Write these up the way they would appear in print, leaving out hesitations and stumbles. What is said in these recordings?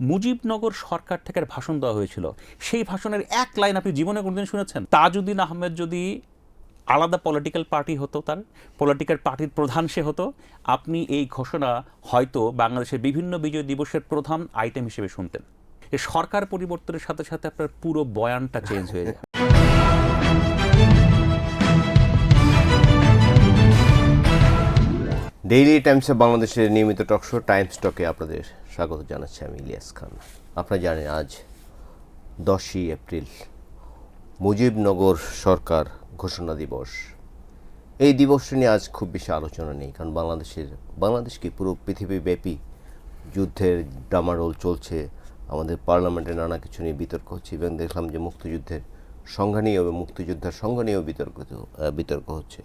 মুজিবনগর সরকার থেকে ভাষণ দেওয়া হয়েছিল, সেই ভাষণের এক লাইন আপনি জীবনে কোনোদিন শুনেছেন? তাজউদ্দিন আহমেদ যদি আলাদা পলিটিক্যাল পার্টি হতো, তার পলিটিক্যাল পার্টির প্রধান সে হতো, আপনি এই ঘোষণা হয়তো বাংলাদেশের বিভিন্ন বিজয় দিবসের প্রধান আইটেম হিসেবে শুনতেন। এই সরকার পরিবর্তনের সাথে সাথে আপনার পুরো বয়ানটা চেঞ্জ হয়ে যায়। ডেইলি টাইমসে বাংলাদেশের নিয়মিত টকশো টাইমস টকে আপনাদের স্বাগত জানাচ্ছি আমি ইলিয়াস খান। আপনারা জানেন আজ 10ই এপ্রিল মুজিবনগর সরকার ঘোষণা দিবস। এই দিবসটি নিয়ে আজ খুব বেশি আলোচনা নেই, কারণ বাংলাদেশ কি পুরো পৃথিবীব্যাপী যুদ্ধের ডামাডোল চলছে। আমাদের পার্লামেন্টে নানা কিছু নিয়ে বিতর্ক হচ্ছে, এবং দেখলাম যে মুক্তিযুদ্ধের সংজ্ঞা নিয়েও এবং মুক্তিযোদ্ধার সংজ্ঞা নিয়েও বিতর্ক হচ্ছে।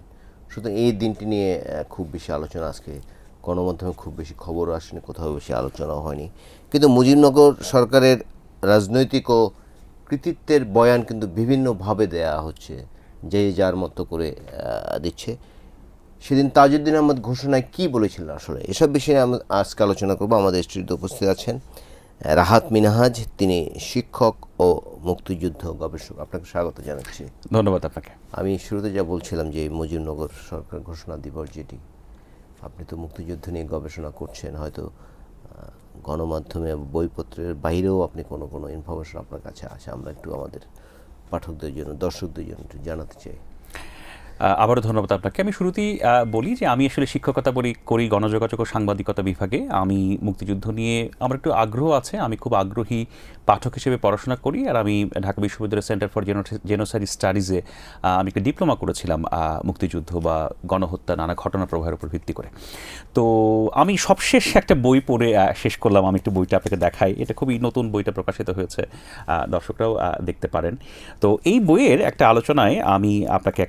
সুতরাং এই দিনটি নিয়ে খুব বেশি আলোচনা আজকে গণমাধ্যমে খুব বেশি খবরও আসেনি, কোথাও বেশি আলোচনাও হয়নি। কিন্তু মুজিবনগর সরকারের রাজনৈতিক ও কৃতিত্বের বয়ান কিন্তু বিভিন্নভাবে দেয়া হচ্ছে, যে যার মতো করে দিচ্ছে। সেদিন তাজউদ্দিন আহমদ ঘোষণায় কী বলেছিলেন আসলে, এসব বিষয়ে আমরা আজকে আলোচনা করব। আমাদের স্টুডিওতে উপস্থিত আছেন রাহাত মিনহাজ, তিনি শিক্ষক ও মুক্তিযুদ্ধ গবেষক। আপনাকে স্বাগত জানাচ্ছি। ধন্যবাদ আপনাকে। আমি শুরুতে যা বলছিলাম যে মুজিবনগর সরকার ঘোষণা দিবস, যেটি আপনি তো মুক্তিযুদ্ধ নিয়ে গবেষণা করছেন, হয়তো গণমাধ্যমে বইপত্রের বাইরেও আপনি কোনো ইনফরমেশন আপনার কাছে আসে, আমরা একটু আমাদের পাঠকদের জন্য, দর্শকদের জন্য একটু জানাতে চাই। আবারও ধন্যবাদ আপনাকে। আমি শুরুতেই বলি যে আমি আসলে শিক্ষকতা করি গণযোগাযোগ ও সাংবাদিকতা বিভাগে। আমি মুক্তিযুদ্ধ নিয়ে আমার একটু আগ্রহ আছে, আমি খুব আগ্রহী পাঠক হিসেবে পড়াশোনা করি। আর আমি ঢাকা বিশ্ববিদ্যালয়ের সেন্টার ফর জেনোসাইড স্টাডিজে আমি একটা ডিপ্লোমা করেছিলাম মুক্তিযুদ্ধ বা গণহত্যা নানা ঘটনা প্রবাহের উপর ভিত্তি করে। তো আমি সবশেষ একটা বই পড়ে শেষ করলাম। আমি একটু বইটা আপনাকে দেখাই, এটা খুবই নতুন, বইটা প্রকাশিত হয়েছে, দর্শকরাও দেখতে পারেন। তো এই বইয়ের একটা আলোচনায় আমি আপনাকে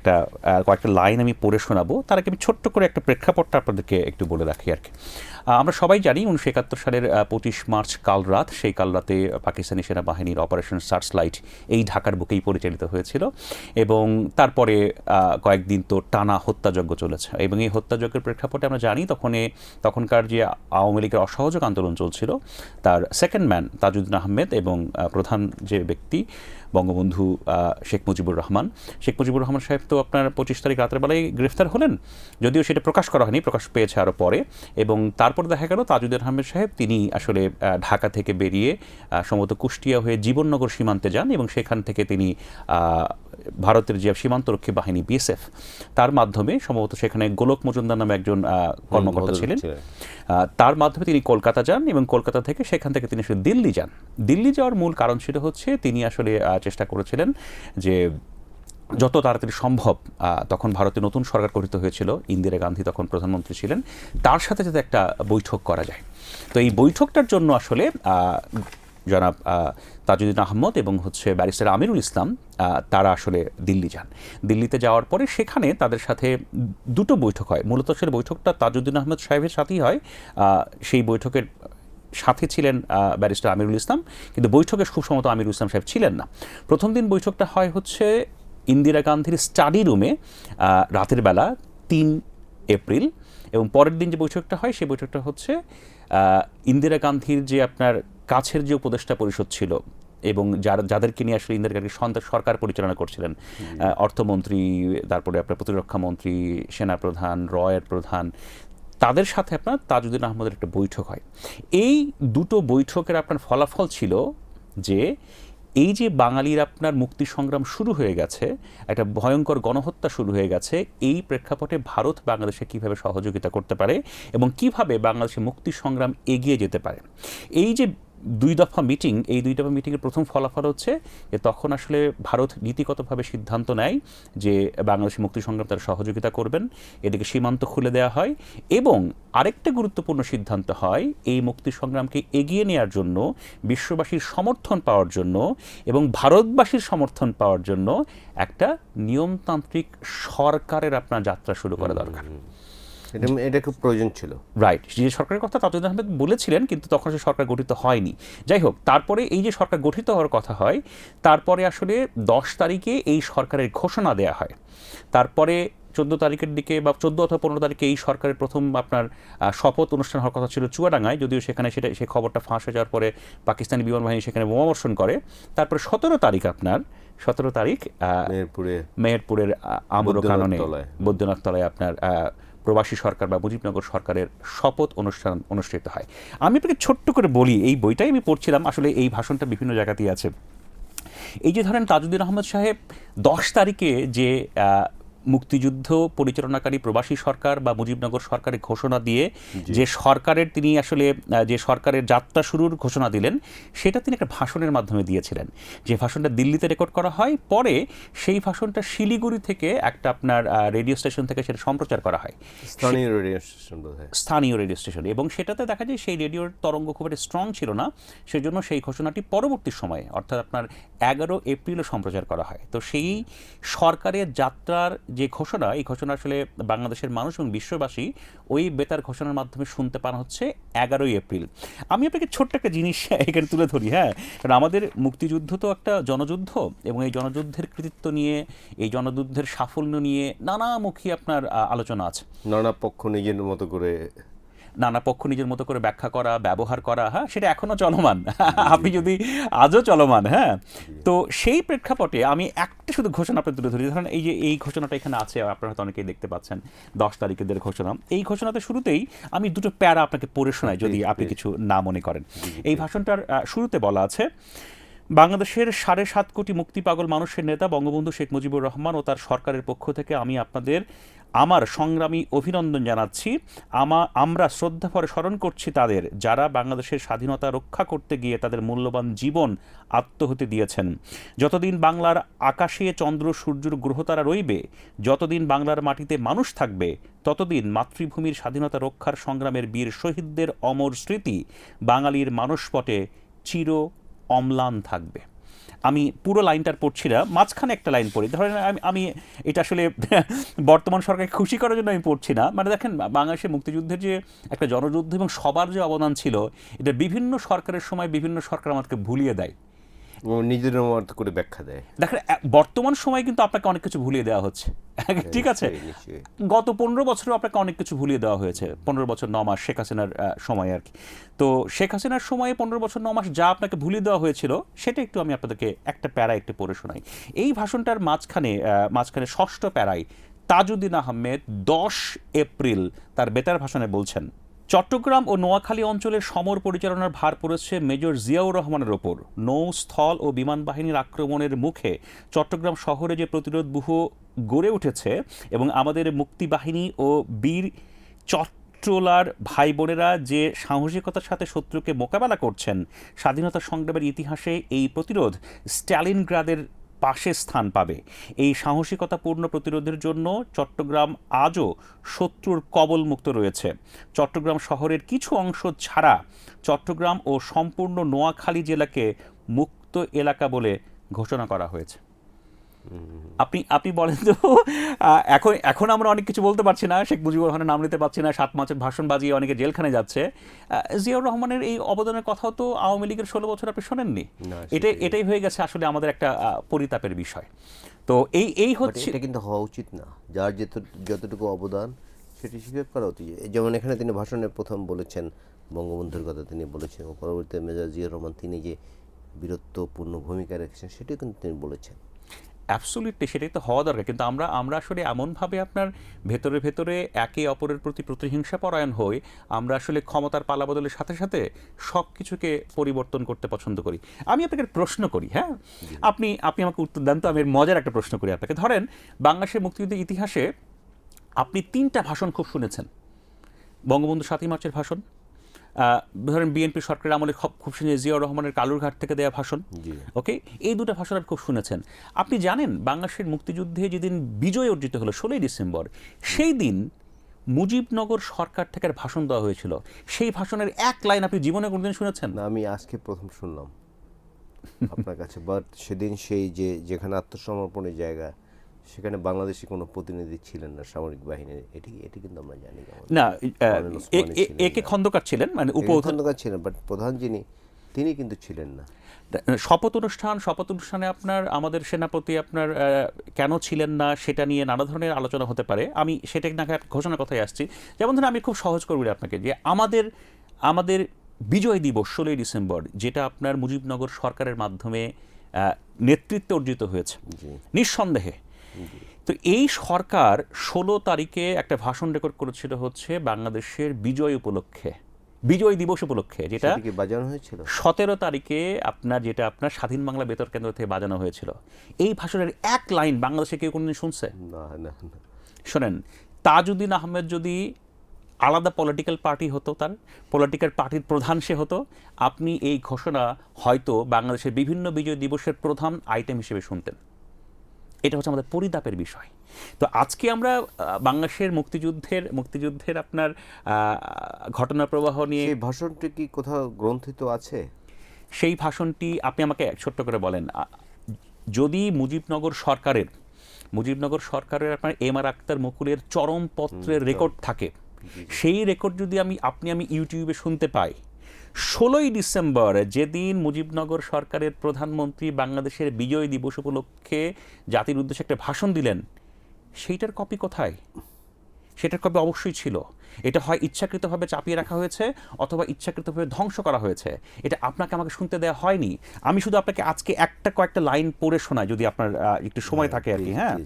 কয়েকটা লাইন আমি পড়ে শোনাবো। তার আগে আমি ছোট্ট করে একটা প্রেক্ষাপটটা আপনাদেরকে একটু বলে রাখি আর কি। আমরা সবাই জানি 1971 সালের 25 মার্চ কাল রাত, সেই কাল রাতে পাকিস্তানি সেনাবাহিনীর অপারেশন সার্চলাইট এই ঢাকার বুকেই পরিচালিত হয়েছিল, এবং তারপরে কয়েকদিন তো টানা হত্যাযজ্ঞ চলেছে। এবং এই হত্যাযজ্ঞের প্রেক্ষাপটে আমরা জানি তখনকার যে আওয়ামী লীগের অসহযোগ আন্দোলন চলছিল, তার সেকেন্ড ম্যান তাজউদ্দিন আহমেদ এবং প্রধান যে ব্যক্তি বঙ্গবন্ধু শেখ মুজিবুর রহমান সাহেব তো আপনার 25 তারিখ রাতের বেলায় গ্রেফতার হলেন, যদিও সেটা প্রকাশ করা হয়নি, প্রকাশ পেয়েছে আরও পরে। এবং তারপর দেখা গেল তাজউদ্দিন আহমেদ সাহেব তিনি আসলে ঢাকা থেকে বেরিয়ে সম্ভবত কুষ্টিয়া হয়ে জীবননগর সীমান্তে যান, এবং সেখান থেকে তিনি ভারতের যে সীমান্তরক্ষী বাহিনী বিএসএফ, তার মাধ্যমে সম্ভবত সেখানে গোলক মজুমদার নামে একজন কর্মকর্তা ছিলেন, তার মাধ্যমে তিনি কলকাতা যান, এবং কলকাতা থেকে সেখান থেকে তিনি আসলে দিল্লি যান। দিল্লি যাওয়ার মূল কারণ ছিল হচ্ছে তিনি আসলে চেষ্টা করেছিলেন যে যত তাড়াতাড়ি সম্ভব, তখন ভারতে নতুন সরকার গঠিত হয়েছিল, ইন্দিরা গান্ধী তখন প্রধানমন্ত্রী ছিলেন, তার সাথে যাতে একটা বৈঠক করা যায়। তো এই বৈঠকটার জন্য আসলে জনাব তাজউদ্দিন আহমদ এবং ব্যারিস্টার আমিরুল ইসলাম তারা আসলে দিল্লি যান। দিল্লিতে যাওয়ার পরে সেখানে তাদের সাথে দুটো বৈঠক হয়। মূলত আসলে বৈঠকটা তাজউদ্দিন আহমদ সাহেবের সাথেই হয়, সেই বৈঠকের সাথে ছিলেন ব্যারিস্টার আমিরুল ইসলাম, কিন্তু বৈঠকে খুব সম্ভবত আমিরুল ইসলাম সাহেব ছিলেন না। প্রথম দিন বৈঠকটা হয় ইন্দিরা গান্ধীর স্টাডি রুমে রাতের বেলা 3 এপ্রিল, এবং পরের দিন যে বৈঠকটা হয় সেই বৈঠকটা ইন্দিরা গান্ধীর যে আপনার কাছের যে উপদেষ্টা পরিষদ ছিল, এবং যাদেরকে নিয়ে আসলে ইন্দিরা গান্ধী সরকার পরিচালনা করছিলেন, অর্থমন্ত্রী, তারপরে আপনার প্রতিরক্ষা মন্ত্রী, সেনাপ্রধান, রয়ের প্রধান, তাদের সাথে আপনার তাজউদ্দিন আহমদের একটা বৈঠক হয়। এই দুটো বৈঠকের আপনার ফলাফল ছিল যে এই যে বাঙালির আপনার মুক্তি সংগ্রাম শুরু হয়ে গেছে, একটা ভয়ঙ্কর গণহত্যা শুরু হয়ে গেছে, এই প্রেক্ষাপটে ভারত বাংলাদেশে কীভাবে সহযোগিতা করতে পারে এবং কিভাবে বাংলাদেশের মুক্তি সংগ্রাম এগিয়ে যেতে পারে। এই যে 2 দফা মিটিং, এই 2 দফা মিটিংয়ের প্রথম ফলাফল যে তখন আসলে ভারত নীতিগতভাবে সিদ্ধান্ত নেয় যে বাংলাদেশের মুক্তি সংগ্রাম তারা সহযোগিতা করবেন, এদিকে সীমান্ত খুলে দেওয়া হয়, এবং আরেকটা গুরুত্বপূর্ণ সিদ্ধান্ত হয় এই মুক্তি সংগ্রামকে এগিয়ে নেওয়ার জন্য, বিশ্ববাসীর সমর্থন পাওয়ার জন্য এবং ভারতবাসীর সমর্থন পাওয়ার জন্য একটা নিয়মতান্ত্রিক সরকারের আপনার যাত্রা শুরু করা দরকার। এটা খুব প্রয়োজন ছিল, রাইট। যে সরকারের কথা তাজউদ্দিন আহমেদ বলেছিলেন, কিন্তু তখন সে সরকার গঠিত হয়নি। যাই হোক, তারপরে এই যে সরকার গঠিত হওয়ার কথা হয়, তারপরে আসলে 10 তারিখে এই সরকারের ঘোষণা দেয়া হয়। তারপরে তারিখের দিকে বা 14 অথবা 15 তারিখে এই সরকারের প্রথম আপনার শপথ অনুষ্ঠান হওয়ার কথা ছিল চুয়াডাঙ্গায়, যদিও সেখানে সেই খবরটা ফাঁস হয়ে যাওয়ার পরে পাকিস্তানি বিমান বাহিনী সেখানে বোমাবর্ষণ করে। তারপরে 17 তারিখ মেহেরপুরের আমরো কাননে বৈদ্যনাথ তলায় আপনার প্রবাসী সরকার বা মুজিবনগর সরকারের শপথ অনুষ্ঠান অনুষ্ঠিত হয়। আমি আপনাকে ছোট্ট করে বলি, এই বইটাই আমি পড়ছিলাম, আসলে এই ভাষণটা বিভিন্ন জায়গাতেই আছে। এই যে ধরেন তাজউদ্দিন আহমদ সাহেব 10 তারিখে যে মুক্তিযুদ্ধ পরিচালনাকারী প্রবাসী সরকার বা মুজিবনগর সরকারের ঘোষণা দিয়ে যে সরকারের তিনি আসলে যে সরকারের যাত্রা শুরুর ঘোষণা দিলেন, সেটা তিনি একটা ভাষণের মাধ্যমে দিয়েছিলেন। যে ভাষণটা দিল্লিতে রেকর্ড করা হয়, পরে সেই ভাষণটা শিলিগুড়ি থেকে একটা আপনার রেডিও স্টেশন থেকে সেটা সম্প্রচার করা হয়, স্থানীয় রেডিও স্টেশন, এবং সেটাতে দেখা যায় সেই রেডিওর তরঙ্গ খুব একটা স্ট্রং ছিল না, সেজন্য সেই ঘোষণাটি পরবর্তী সময়ে অর্থাৎ আপনার 11 এপ্রিলে সম্প্রচার করা হয়। তো সেই সরকারের যাত্রার যে ঘোষণা, এই ঘোষণা আসলে বাংলাদেশের মানুষ এবং বিশ্ববাসী ওই বেতার ঘোষণার মাধ্যমে শুনতে পান হচ্ছে 11 এপ্রিল। আমি আপনাকে ছোট্ট একটা জিনিস এখানে তুলে ধরি, হ্যাঁ, কারণ আমাদের মুক্তিযুদ্ধ তো একটা জনযুদ্ধ, এবং এই জনযুদ্ধের কৃতিত্ব নিয়ে, এই জনযুদ্ধের সাফল্য নিয়ে নানামুখী আপনার আলোচনা আছে। নানা পক্ষ নিজের মতো করে ব্যাখ্যা করা, ব্যবহার করা, হ্যাঁ, সেটা এখনো চলমান, আপনি যদি আজও চলমান, হ্যাঁ। তো সেই প্রেক্ষাপটে আমি একটা শুধু ঘোষণা আপনার তুলে ধরি। ধরেন এই যে এই ঘোষণাটা এখানে আছে, আপনারা হয়তো অনেকেই দেখতে পাচ্ছেন, 10 তারিখের ঘোষণা। এই ঘোষণাতে শুরুতেই আমি দুটো প্যারা আপনাকে পড়ে শোনাই, যদি আপনি কিছু না মনে করেন। এই ভাষণটার শুরুতে বলা আছে, বাংলাদেশের 7.5 কোটি মুক্তিপাগল মানুষের নেতা বঙ্গবন্ধু শেখ মুজিবুর রহমান ও তার সরকারের পক্ষ থেকে আমি আমার সংগ্রামী অভিনন্দন জানাচ্ছি। আমরা শ্রদ্ধাভরে স্মরণ করছি তাদের, যারা বাংলাদেশের স্বাধীনতা রক্ষা করতে গিয়ে তাদের মূল্যবান জীবন আত্মহতি দিয়েছেন। যতদিন বাংলার আকাশে চন্দ্র সূর্যের গ্রহতারা রইবে, যতদিন বাংলার মাটিতে মানুষ থাকবে, ততদিন মাতৃভূমির স্বাধীনতা রক্ষার সংগ্রামের বীর শহীদদের অমর স্মৃতি বাঙালির মানসপটে চির অম্লান থাকবে। আমি পুরো লাইনটার পড়ছি না, মাঝখানে একটা লাইন পড়ি। ধরেন আমি এটা আসলে বর্তমান সরকারকে খুশি করার জন্য আমি পড়ছি না, মানে দেখেন বাংলাদেশের মুক্তিযুদ্ধের যে একটা জনযুদ্ধ এবং সবার যে অবদান ছিল, এটা বিভিন্ন সরকারের সময় বিভিন্ন সরকার আমাদেরকে ভুলিয়ে দেয়, নিজের মতো করে ব্যাখ্যা দেয়। দেখেন বর্তমান সময় কিন্তু আপনাকে অনেক কিছু ভুলিয়ে দেওয়া হচ্ছে, ঠিক আছে। গত 15 বছরও আপনাকে অনেক কিছু ভুলিয়ে দেওয়া হয়েছে, 15 বছর 9 মাস শেখ হাসিনার সময় আর কি। তো শেখ হাসিনার সময়ে 15 বছর 9 মাস যা আপনাকে ভুলিয়ে দেওয়া হয়েছিল, সেটা একটু আমি আপনাদেরকে একটা প্যারা একটু পড়ে শোনাই। এই ভাষণটার মাঝখানে 6ষ্ঠ প্যারায় তাজউদ্দিন আহমেদ 10 এপ্রিল তার বেতার ভাষণে বলছেন, চট্টগ্রাম ও নোয়াখালী অঞ্চলের সমর পরিচালনার ভার পড়েছে মেজর জিয়াউর রহমানের ওপর। নৌ, স্থল ও বিমান বাহিনীর আক্রমণের মুখে চট্টগ্রাম শহরে যে প্রতিরোধ ব্যূহ গড়ে উঠেছে, এবং আমাদের মুক্তিবাহিনী ও বীর চট্টলার ভাই বোনেরা যে সাহসিকতার সাথে শত্রুকে মোকাবেলা করছেন, স্বাধীনতা সংগ্রামের ইতিহাসে এই প্রতিরোধ স্ট্যালিনগ্রাদের পাশে স্থান পাবে। এই সাহসিকতাপূর্ণ প্রতিরোধের জন্য চট্টগ্রাম আজও শত্রুর কবলমুক্ত রয়েছে। চট্টগ্রাম শহরের কিছু অংশ ছাড়া চট্টগ্রাম ও সম্পূর্ণ নোয়াখালী জেলাকে মুক্ত এলাকা বলে ঘোষণা করা হয়েছে। আপনি বলেন তো, এখন আমরা অনেক কিছু বলতে পারছি না, শেখ মুজিবুর রহমানের নাম নিতে পারছি না, 7 মাসের ভাষণ বাজিয়ে অনেকে জেলখানে যাচ্ছে। জিয়াউর রহমানের এই অবদানের কথাও তো আওয়ামী লীগের 16 বছর আপনি শোনেননি। এটাই হয়ে গেছে আসলে আমাদের একটা পরিতাপের বিষয়। তো এই হচ্ছে, এটা কিন্তু হওয়া উচিত না। যার যতটুকু অবদান সেটি স্বীকার করা উচিত। যেমন এখানে তিনি ভাষণে প্রথম বলেছেন বঙ্গবন্ধুর কথা তিনি বলেছেন, এবং পরবর্তীতে মেজর জিয়াউর রহমান তিনি যে বীরত্বপূর্ণ ভূমিকা রেখেছেন সেটিও কিন্তু তিনি বলেছেন। অ্যাবসলিউটলি, সেটাই তো হওয়া দরকার। কিন্তু আমরা আসলে এমনভাবে আপনার ভেতরে একে অপরের প্রতি প্রতিহিংসা পরায়ণ হই, আমরা আসলে ক্ষমতার পালা বদলের সাথে সাথে সব কিছুকে পরিবর্তন করতে পছন্দ করি। আমি আপনাকে প্রশ্ন করি, হ্যাঁ, আপনি আমাকে উত্তর দেন তো। আমি মজার একটা প্রশ্ন করি আপনাকে। ধরেন বাংলাদেশের মুক্তিযুদ্ধের ইতিহাসে আপনি 3টা ভাষণ খুব শুনেছেন। বঙ্গবন্ধু 7ই মার্চের ভাষণ, ধরেন বিএনপি সরকারের আমলে খুব শুনে জিয়াউর রহমানের কালুরঘাট থেকে দেওয়া ভাষণ, ওকে, এই 2টা ভাষণ আপনি খুব শুনেছেন। আপনি জানেন বাংলাদেশের মুক্তিযুদ্ধে যেদিন বিজয় অর্জিত হলো 16ই ডিসেম্বর, সেই দিন মুজিবনগর সরকার থেকে ভাষণ দেওয়া হয়েছিল। সেই ভাষণের এক লাইন আপনি জীবনে কোনোদিন শুনেছেন? না, আমি আজকে প্রথম শুনলাম আপনার কাছে। বাট সেদিন সেই যেখানে আত্মসমর্পণের জায়গা, সেখানে বাংলাদেশি কোনো প্রতিনিধি ছিলেন না সামরিক বাহিনীর, এটি কিন্তু আমরা জানি না। একে খন্দকার ছিলেন, মানে খন্দকার ছিলেন, বাট প্রধান যিনি তিনি কিন্তু ছিলেন না। শপথ অনুষ্ঠানে আপনার আমাদের সেনাপতি আপনার কেন ছিলেন না সেটা নিয়ে নানা ধরনের আলোচনা হতে পারে। আমি সেটা না ঘোষণার কথায় আসছি। যেমন ধরুন আমি খুব সহজ করে বলি আপনাকে যে আমাদের আমাদের বিজয় দিবস 16ই ডিসেম্বর, যেটা আপনার মুজিবনগর সরকারের মাধ্যমে নেতৃত্ব অর্জিত হয়েছে জি নিঃসন্দেহে। তো এই সরকার 16 তারিখে একটা ভাষণ রেকর্ড করেছিল হচ্ছে বাংলাদেশের বিজয় উপলক্ষে, বিজয় দিবস উপলক্ষে, যেটা সেটা কি বাজানো হয়েছিল? 17 তারিখে আপনার যেটা আপনার স্বাধীন বাংলা বেতার কেন্দ্র থেকে বাজানো হয়েছিল। এই ভাষণের এক লাইন বাংলাদেশে কেউ কোনোদিন শুনছে? না না না। শোনেন, তাজউদ্দিন আহমেদ যদি আলাদা পলিটিক্যাল পার্টি হতো, তার পলিটিক্যাল পার্টির প্রধান সে হতো, আপনি এই ঘোষণা হয়তো বাংলাদেশের বিভিন্ন বিজয় দিবসের প্রধান আইটেম হিসেবে শুনতেন। এটা হচ্ছে আমাদের পরিতাপের বিষয়। তো আজকে আমরা বাংলাদেশের মুক্তিযুদ্ধের আপনার ঘটনা প্রবাহ নিয়ে, সেই ভাষণটি কি কোথাও গ্রন্থিত আছে? সেই ভাষণটি আপনি আমাকে ছোট্ট করে বলেন, যদি মুজিবনগর সরকারের আপনার এম আর আক্তার মুকুলের চরমপত্রের রেকর্ড থাকে, সেই রেকর্ড যদি আমি ইউটিউবে শুনতে পাই, 16ই ডিসেম্বর যেদিন মুজিবনগর সরকারের প্রধানমন্ত্রী বাংলাদেশের বিজয় দিবস উপলক্ষে জাতির উদ্দেশ্যে একটা ভাষণ দিলেন, সেইটার কপি কোথায়? সেটার কপি অবশ্যই ছিল। এটা হয় ইচ্ছাকৃতভাবে চাপিয়ে রাখা হয়েছে অথবা ইচ্ছাকৃতভাবে ধ্বংস করা হয়েছে। এটা আপনাকে আমাকে শুনতে দেওয়া হয়নি। আমি শুধু আপনাকে আজকে কয়েকটা লাইন পড়ে শোনাই, যদি আপনার একটু সময় থাকে আর কি। হ্যাঁ,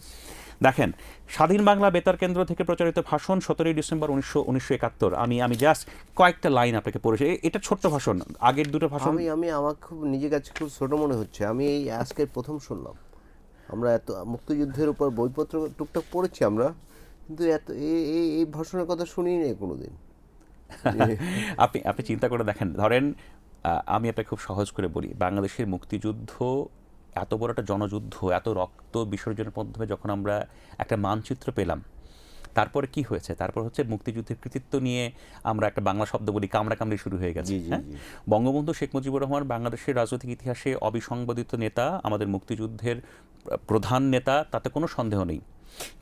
দেখেন, স্বাধীন বাংলা বেতার কেন্দ্র থেকে প্রচারিত ভাষণ 17ই ডিসেম্বর 1971। আমি জাস্ট কয়েকটা লাইন আপনাকে পড়েছি। এটা ছোট্ট ভাষণ, আগের দুটো ভাষণ আমার খুব নিজের কাছে খুব ছোট মনে হচ্ছে। আমি এই আজকে প্রথম শুনলাম। আমরা এত মুক্তিযুদ্ধের উপর বইপত্র টুকটাক পড়েছি আমরা, কিন্তু এত এই ভাষণের কথা শুনিনি নেই কোনোদিন। আপনি চিন্তা করে দেখেন, ধরেন আমি আপনাকে খুব সহজ করে বলি, বাংলাদেশের মুক্তিযুদ্ধ এত বড় একটা জনযুদ্ধ, এত রক্ত বিসর্জনের মাধ্যমে যখন আমরা একটা মানচিত্র পেলাম, তারপরে কি হয়েছে? তারপর হচ্ছে মুক্তিযুদ্ধের কৃতিত্ব নিয়ে আমরা একটা বাংলা শব্দ বলি, কামড়াকামড়ি শুরু হয়ে গেছে। হ্যাঁ, বঙ্গবন্ধু শেখ মুজিবুর রহমান বাংলাদেশের রাজনৈতিক ইতিহাসে অবিসংবাদিত নেতা, আমাদের মুক্তিযুদ্ধের প্রধান নেতা, তাতে কোনো সন্দেহ নেই।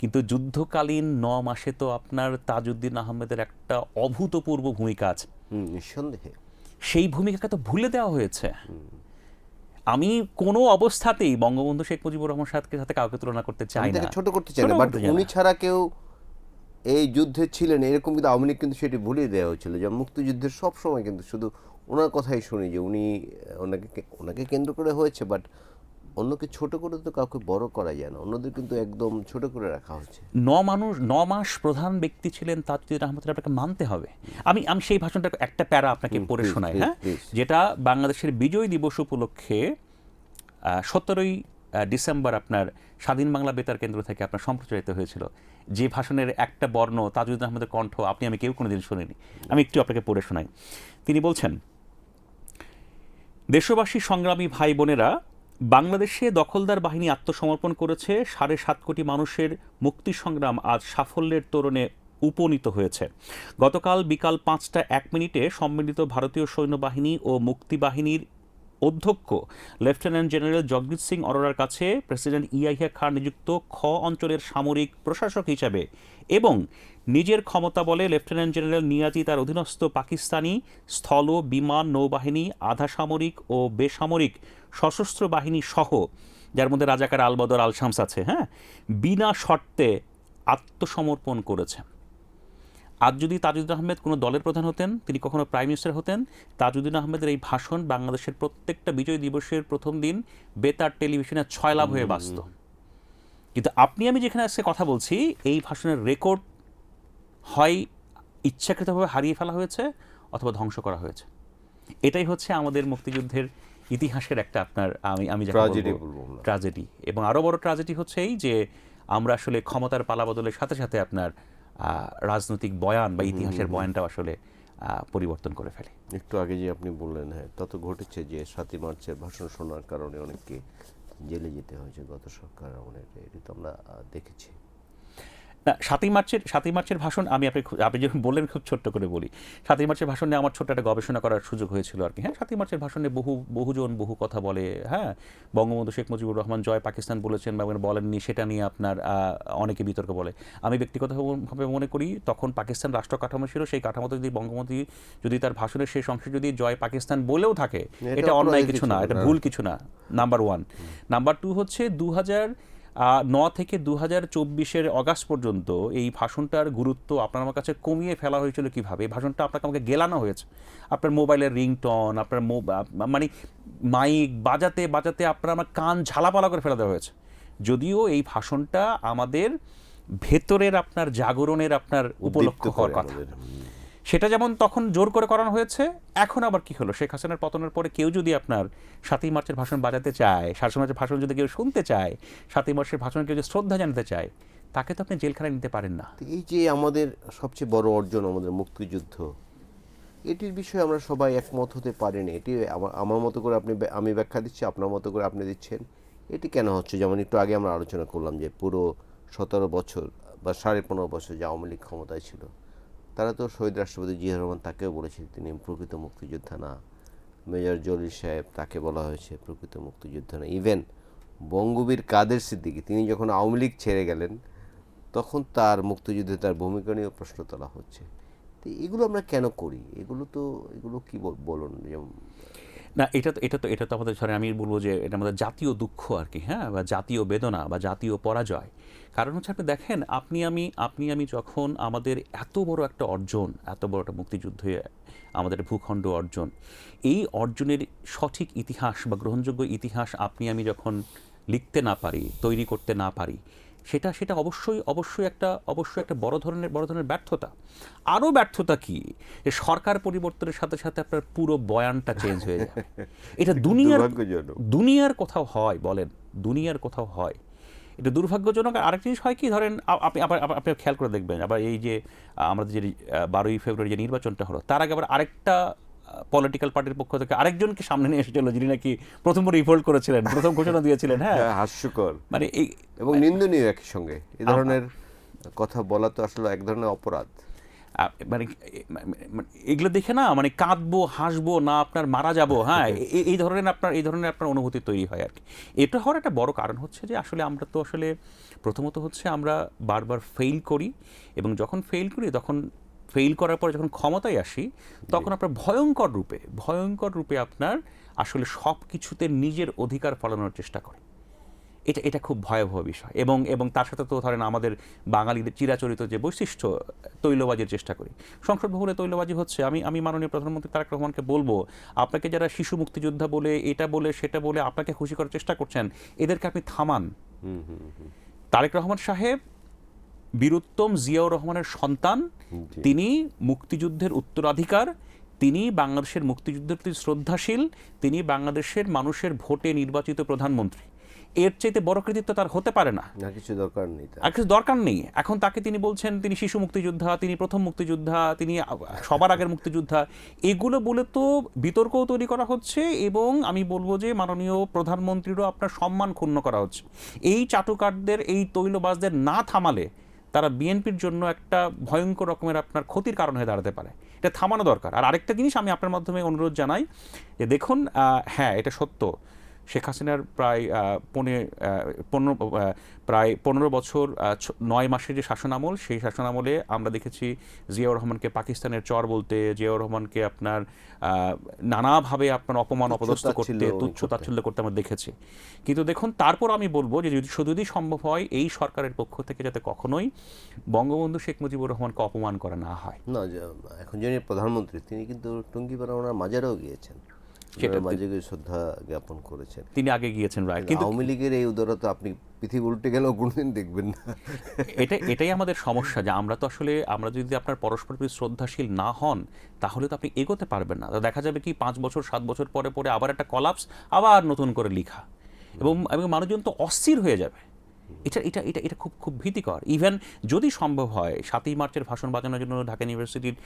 কিন্তু যুদ্ধকালীন 9 মাসে তো আপনার তাজউদ্দিন আহমেদের একটা অভূতপূর্ব ভূমিকা আছে। নিঃসন্দেহে সেই ভূমিকাকে তো ভুলে দেওয়া হয়েছে। আমি কোনো অবস্থাতেই বঙ্গবন্ধু শেখ মুজিবুর রহমান সাথে কাউকে তুলনা করতে চাই না, ছোট করতে চাই না, বাট উনি ছাড়া কেউ এই যুদ্ধে ছিলেন এরকম কিন্তু আওয়ামী লীগ কিন্তু সেটি ভুলিয়ে দেওয়া হয়েছিল। যেমন মুক্তিযুদ্ধের সব সময় কিন্তু শুধু ওনার কথাই শুনি যে ওনাকে কেন্দ্র করে হয়েছে, বাট অন্যকে ছোট করে তো কাউকে বড় করা যায় না, অন্যদের কিন্তু একদম ছোট করে রাখা হচ্ছে। 9 মাস প্রধান ব্যক্তি ছিলেন তাজউদ্দিন আহমেদ, আপনাকে মানতে হবে। আমি সেই ভাষণটা একটা প্যারা আপনাকে পড়ে শোনাই। হ্যাঁ, যেটা বাংলাদেশের বিজয় দিবস উপলক্ষে 17ই ডিসেম্বর আপনার স্বাধীন বাংলা বেতার কেন্দ্র থেকে আপনার সম্প্রচারিত হয়েছিল। যে ভাষণের একটা বর্ণ তাজউদ্দিন আহমেদের কণ্ঠ আমি কেউ কোনোদিন শুনিনি। আমি একটু আপনাকে পড়ে শোনাই। তিনি বলছেন, দেশবাসী সংগ্রামী ভাই বোনেরা, বাংলাদেশে দখলদার বাহিনী আত্মসমর্পণ করেছে। 7.5 কোটি মানুষের মুক্তি সংগ্রাম আজ সাফল্যের তোরণে উপনীত হয়েছে। গতকাল বিকাল 5:01 সম্মিলিত ভারতীয় সৈন্যবাহিনী ও মুক্তিবাহিনীর অধ্যক্ষ লেফটেন্যান্ট জেনারেল জগজিৎ সিং অরোরার কাছে প্রেসিডেন্ট ইয়াহিয়া খান নিযুক্ত খ অঞ্চলের সামরিক প্রশাসক হিসাবে এবং নিজের ক্ষমতা বলে লেফটেন্যান্ট জেনারেল নিয়াজি তার অধীনস্থ পাকিস্তানি স্থল, বিমান, নৌবাহিনী, আধা সামরিক ও বেসামরিক সশস্ত্র বাহিনী সহ, যার মধ্যে রাজাকার আলবদর আল শামস আছে, হ্যাঁ, বিনা শর্তে আত্মসমর্পণ করেছে। আজ যদি তাজউদ্দিন আহমেদ কোনো দলের প্রধান হতেন, তিনি কখনো প্রাইম মিনিস্টার হতেন, তাজউদ্দিন আহমেদের এই ভাষণ বাংলাদেশের প্রত্যেকটা বিজয় দিবসের প্রথম দিন বেতার টেলিভিশনে 6 লাভ হয়ে বাঁচত। কিন্তু আমি যেখানে আজকে কথা বলছি, এই ভাষণের রেকর্ড হয় ইচ্ছাকৃতভাবে হারিয়ে ফেলা হয়েছে অথবা ধ্বংস করা হয়েছে। এটাই হচ্ছে আমাদের মুক্তিযুদ্ধের ইতিহাসের একটা আপনার আমি ট্র্যাজেডি। এবং আরও বড় ট্র্যাজেডি হচ্ছে এই যে আমরা আসলে ক্ষমতার পালাবদলের সাথে সাথে আপনার রাজনৈতিক বয়ান বা ইতিহাসের বয়ানটাও আসলে পরিবর্তন করে ফেলে। একটু আগে যে আপনি বললেন, হ্যাঁ, তত ঘটেছে যে 7ই মার্চের ভাষণ শোনার কারণে অনেককে জেলে যেতে হয়েছে গত সরকার আমলে। এটা তো আমরা দেখেছি। না, ৭ই মার্চের ভাষণ আমি আপনি যখন বললেন খুব ছোট্ট করে বলি। ৭ই মার্চের ভাষণ নিয়ে আমার ছোট্ট একটা গবেষণা করার সুযোগ হয়েছিল আর কি। হ্যাঁ, ৭ই মার্চের ভাষণে বহুজন বহু কথা বলে। হ্যাঁ, বঙ্গবন্ধু শেখ মুজিবুর রহমান জয় পাকিস্তান বলেছেন বা বলেননি সেটা নিয়ে আপনার অনেকে বিতর্ক বলে। আমি ব্যক্তিগতভাবে মনে করি তখন পাকিস্তান রাষ্ট্র কাঠামো ছিল, সেই কাঠামোতে যদি বঙ্গবন্ধু যদি তার ভাষণের শেষ অংশে যদি জয় পাকিস্তান বলেও থাকে, এটা অন্যায় কিছু না, এটা ভুল কিছু না, নাম্বার 1। নাম্বার 2 হচ্ছে 2009 থেকে 2024-এর অগাস্ট পর্যন্ত এই ভাষণটার গুরুত্ব আপনার আমার কাছে কমিয়ে ফেলা হয়েছিল কিভাবে? এই ভাষণটা আপনাকে আমাকে গেলানো হয়েছে। আপনার মোবাইলের রিংটন, আপনার মানে মাইক বাজাতে বাজাতে আপনার আমার কান ঝালাপালা করে ফেলে দেওয়া হয়েছে। যদিও এই ভাষণটা আমাদের ভেতরের আপনার জাগরণের আপনার উপলক্ষ হওয়ার কথা। সেটা যেমন তখন জোর করে করানো হয়েছে, এখন আবার কি হলো, শেখ হাসিনার পতনের পরে কেউ যদি আপনার ৭ই মার্চের ভাষণ বাজাতে চায়, ৭ই মার্চের ভাষণ যদি কেউ শুনতে চায়, ৭ই মার্চের ভাষণে কেউ যদি শ্রদ্ধা জানাতে চায়, তাকে তো আপনি জেলখানায় নিতে পারেন না। এই যে আমাদের সবচেয়ে বড় অর্জন, আমাদের মুক্তিযুদ্ধ, এটির বিষয়ে আমরা সবাই একমত হতে পারিনি। এটি আমার মতো করে আমি ব্যাখ্যা দিচ্ছি, আপনার মতো করে আপনি দিচ্ছেন। এটি কেন হচ্ছে? যেমন একটু আগে আমরা আলোচনা করলাম যে পুরো 17 বছর বা 15.5 বছর যে আওয়ামী লীগ ক্ষমতায় ছিল, তারা তো শহীদ রাষ্ট্রপতি জিয়া রহমান তাকেও বলেছে তিনি প্রকৃত মুক্তিযোদ্ধা না। মেজর জলিল সাহেব, তাকে বলা হয়েছে প্রকৃত মুক্তিযোদ্ধা না। ইভেন বঙ্গবীর কাদের সিদ্দিকী, তিনি যখন আওয়ামী লীগ ছেড়ে গেলেন তখন তার মুক্তিযুদ্ধে তার ভূমিকা নিয়েও প্রশ্ন তোলা হচ্ছে। তো এগুলো আমরা কেন করি? এগুলো কি বলুন। যেমন না, এটা তো আমাদের, ধরেন আমি বলবো যে এটা আমাদের জাতীয় দুঃখ আর কি। হ্যাঁ, বা জাতীয় বেদনা বা জাতীয় পরাজয়। কারণ হচ্ছে আপনি দেখেন, আপনি আমি যখন আমাদের এত বড় একটা অর্জন, এত বড় একটা মুক্তিযুদ্ধে আমাদের ভূখণ্ড অর্জন, এই অর্জনের সঠিক ইতিহাস বা গ্রহণযোগ্য ইতিহাস আমি যখন লিখতে না পারি, তৈরি করতে না পারি, সেটা অবশ্যই একটা বড় ধরনের ব্যর্থতা। আরও ব্যর্থতা কি, যে সরকার পরিবর্তনের সাথে সাথে আপনার পুরো বয়ানটা চেঞ্জ হয়ে যায়। এটা দুনিয়ার কোথাও হয় বলেন? দুনিয়ার কোথাও হয়? এটা দুর্ভাগ্যজনক। আরেক জিনিস হয় কি, ধরেন আপনি খেয়াল করে দেখবেন, আবার এই যে আমাদের যে 12ই ফেব্রুয়ারি যে নির্বাচনটা হলো, তার আগে আবার আরেকটা পলিটিক্যাল পার্টির পক্ষ থেকে আরেকজনকে সামনে নিয়ে এসেছিল, যিনি নাকি প্রথম রিভোল্ট করেছিলেন, প্রথম ঘোষণা দিয়েছিলেন। হ্যাঁ, হাস্যকর মানে এই এবং নিন্দনীয় একই সঙ্গে। এই ধরনের কথা বলা তো আসলে এক ধরনের অপরাধ। মানে এগুলো দেখে না, মানে কাঁদবো হাসবো না আপনার মারা যাবো। হ্যাঁ, এই ধরনের আপনার অনুভূতি তৈরি হয় আর কি। এটা হওয়ার একটা বড় কারণ হচ্ছে যে আমরা তো আসলে প্রথমত হচ্ছে আমরা বারবার ফেইল করি, এবং যখন ফেইল করি তখন ফেইল করার পরে যখন ক্ষমতায় আসি, তখন আপনার ভয়ঙ্কর রূপে আপনার আসলে সব কিছুতে নিজের অধিকার ফলানোর চেষ্টা করে। এটা খুব ভয়াবহ বিষয়। এবং তার সাথে তো ধরেন আমাদের বাঙালিদের চিরাচরিত যে বৈশিষ্ট্য, তৈলবাজির চেষ্টা করি। সংসদ ভবনে তৈলবাজি হচ্ছে। আমি মাননীয় প্রধানমন্ত্রী তারেক রহমানকে বলবো, আপনাকে যারা শিশু মুক্তিযোদ্ধা বলে, এটা বলে সেটা বলে আপনাকে খুশি করার চেষ্টা করছেন, এদেরকে আপনি থামান। তারেক রহমান সাহেব বীরুত্তম জিয়াউর রহমানের সন্তান, তিনি মুক্তিযুদ্ধের উত্তরাধিকার, তিনি বাংলাদেশের মুক্তিযুদ্ধের প্রতি শ্রদ্ধাশীল, তিনি বাংলাদেশের মানুষের ভোটে নির্বাচিত প্রধানমন্ত্রী। এর চাইতে বড় কৃতিত্ব তার হতে পারে না। আর কিছু দরকার নেই। এখন তাকে তিনি বলছেন তিনি শিশু মুক্তিযোদ্ধা, তিনি প্রথম মুক্তিযোদ্ধা, তিনি সবার আগের মুক্তিযোদ্ধা। এগুলো বলে তো বিতর্কও তৈরি করা হচ্ছে, এবং আমি বলবো যে মাননীয় প্রধানমন্ত্রীরও আপনার সম্মান ক্ষুণ্ণ করা হচ্ছে। এই চাটুকারদের, এই তৈলবাজদের না থামালে তারা বিএনপির জন্য একটা ভয়ঙ্কর রকমের আপনার ক্ষতির কারণ হয়ে দাঁড়াতে পারে। এটা থামানো দরকার। আর আরেকটা জিনিস আমি আপনার মাধ্যমে অনুরোধ জানাই যে দেখুন, হ্যাঁ এটা সত্য, শেখ হাসিনার প্রায় 15 বছর 9 মাসের যে শাসনামল, সেই শাসনামলে আমরা দেখেছি জিয়াউর রহমানকে পাকিস্তানের চর বলতে, জিয়াউর রহমানকে আপনার নানাভাবে আপনার অপমান অপদস্থ করতে, তুচ্ছ তাচ্ছিল্য করতে আমরা দেখেছি। কিন্তু দেখুন, তারপর আমি বলবো যে যদি সম্ভব হয় এই সরকারের পক্ষ থেকে যাতে কখনোই বঙ্গবন্ধু শেখ মুজিবুর রহমানকে অপমান করা না হয়। না, এখন যিনি প্রধানমন্ত্রী তিনি কিন্তু টুঙ্গিপাড়া ওনার মাজারেও গিয়েছেন, শ্রদ্ধা জ্ঞাপন করেছেন। তিনি আগে গিয়েছেন, রাইট। কিন্তু আওয়ামী লীগের এই উদারতা আপনি পৃথিবী উল্টে গেলেও কোনোদিন দেখবেন না। এটাই আমাদের সমস্যা, যে আমরা যদি আপনার পরস্পর প্রতি শ্রদ্ধাশীল না হন, তাহলে তো আপনি এগোতে পারবেন না। দেখা যাবে কি 5 বছর 7 বছর পরে আবার একটা কলাপস, আবার নতুন করে লিখা, এবং মানুষজন তো অস্থির হয়ে যাবে। এটা খুব খুব ভীতিকর। ইভেন যদি সম্ভব হয় 7ই মার্চের ভাষণ বাজানোর জন্য ঢাকা ইউনিভার্সিটির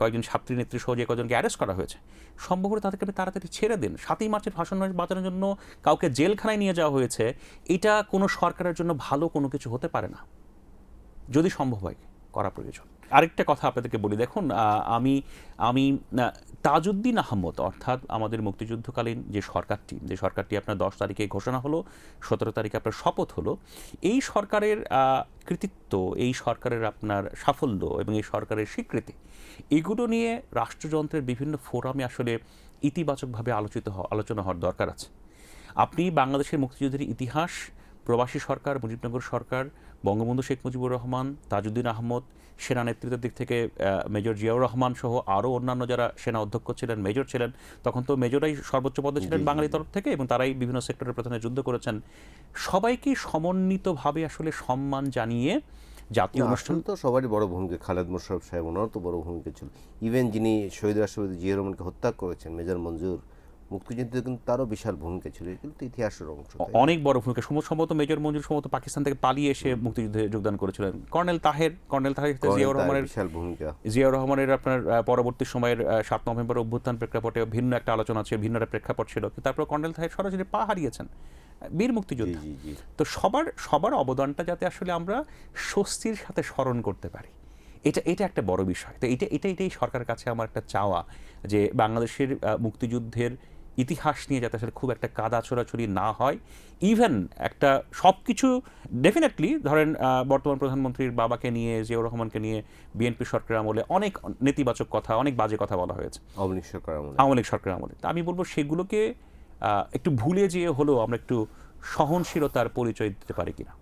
কয়েকজন ছাত্রী নেত্রী সহ যে কয়েকজনকে অ্যারেস্ট করা হয়েছে, সম্ভব হলে তাদেরকে তাড়াতাড়ি ছেড়ে দিন। 7ই মার্চের ভাষণ বাজানোর জন্য কাউকে জেলখানায় নিয়ে যাওয়া হয়েছে, এটা কোনো সরকারের জন্য ভালো কোনো কিছু হতে পারে না। যদি সম্ভব হয় করা প্রয়োজন। আরেকটা কথা আপনাদেরকে বলি, দেখুন আমি আমি তাজউদ্দিন আহমদ অর্থাৎ আমাদের মুক্তিযুদ্ধকালীন যে সরকারটি আপনার 10 তারিখে ঘোষণা হলো, 17 তারিখে আপনার শপথ হলো, এই সরকারের কৃতিত্ব, এই সরকারের আপনার সাফল্য এবং এই সরকারের স্বীকৃতি, এগুলো নিয়ে রাষ্ট্রযন্ত্রের বিভিন্ন ফোরামে আসলে ইতিবাচকভাবে আলোচনা হওয়ার দরকার আছে। আপনি বাংলাদেশের মুক্তিযুদ্ধের ইতিহাস, প্রবাসী সরকার, মুজিবনগর সরকার, বঙ্গবন্ধু শেখ মুজিবুর রহমান, তাজউদ্দিন আহমদ, সেনা নেতৃত্বের দিক থেকে মেজর জিয়াউর রহমান সহ আরও অন্যান্য যারা সেনা অধ্যক্ষ ছিলেন, মেজর ছিলেন, তখন তো মেজরাই সর্বোচ্চ পদে ছিলেন বাঙালি তরফ থেকে, এবং তারাই বিভিন্ন সেক্টরের প্রধানে যুদ্ধ করেছেন। সবাইকে সমন্বিতভাবে আসলে সম্মান জানিয়ে জাতীয় অনুষ্ঠান, তো সবারই বড় ভূমিকা, খালেদ মোশাররফ সাহেব ওনারও তো বড় ভূমিকা ছিল। ইভেন যিনি শহীদ রাষ্ট্রপতি জিয়া রহমানকে হত্যা করেছেন, মেজর মঞ্জুর, মুক্তিযুদ্ধে কিন্তু তারও বিশাল ভূমিকা ছিল। এগুলো তো ইতিহাসের অংশ। অনেক বড় ভূমিকা। সম্ভবত মেজর মঞ্জুর সম্ভবত পাকিস্তান থেকে পালিয়ে এসে মুক্তিযুদ্ধে যোগদান করেছিলেন। কর্নেল তাহের জিয়াউর রহমানের আপনার পরবর্তী সময়ের 7 নভেম্বর অভ্যুত্থান প্রেক্ষাপটে ভিন্ন একটা আলোচনা ছিল, ভিন্ন একটা প্রেক্ষাপট ছিল, তারপর কর্নেল তাহের সরাসরি পা হারিয়েছেন, বীর মুক্তিযোদ্ধা। তো সবার অবদানটা যাতে আসলে আমরা স্বস্তির সাথে স্মরণ করতে পারি, এটা একটা বড় বিষয়। তো এটাই সরকারের কাছে আমার একটা চাওয়া, যে বাংলাদেশের মুক্তিযুদ্ধের ইতিহাস নিয়ে যাতে আসলে খুব একটা কাদা ছোড়াছড়ি না হয়। ইভেন একটা সব কিছু ডেফিনেটলি ধরেন বর্তমান প্রধানমন্ত্রীর বাবাকে নিয়ে, জিয়াউর রহমানকে নিয়ে বিএনপি সরকারের আমলে অনেক নেতিবাচক কথা, অনেক বাজে কথা বলা হয়েছে আওয়ামী লীগ সরকারের আমলে। তা আমি বলবো সেগুলোকে একটু ভুলে যেয়ে হলেও আমরা একটু সহনশীলতার পরিচয় দিতে পারি কিনা।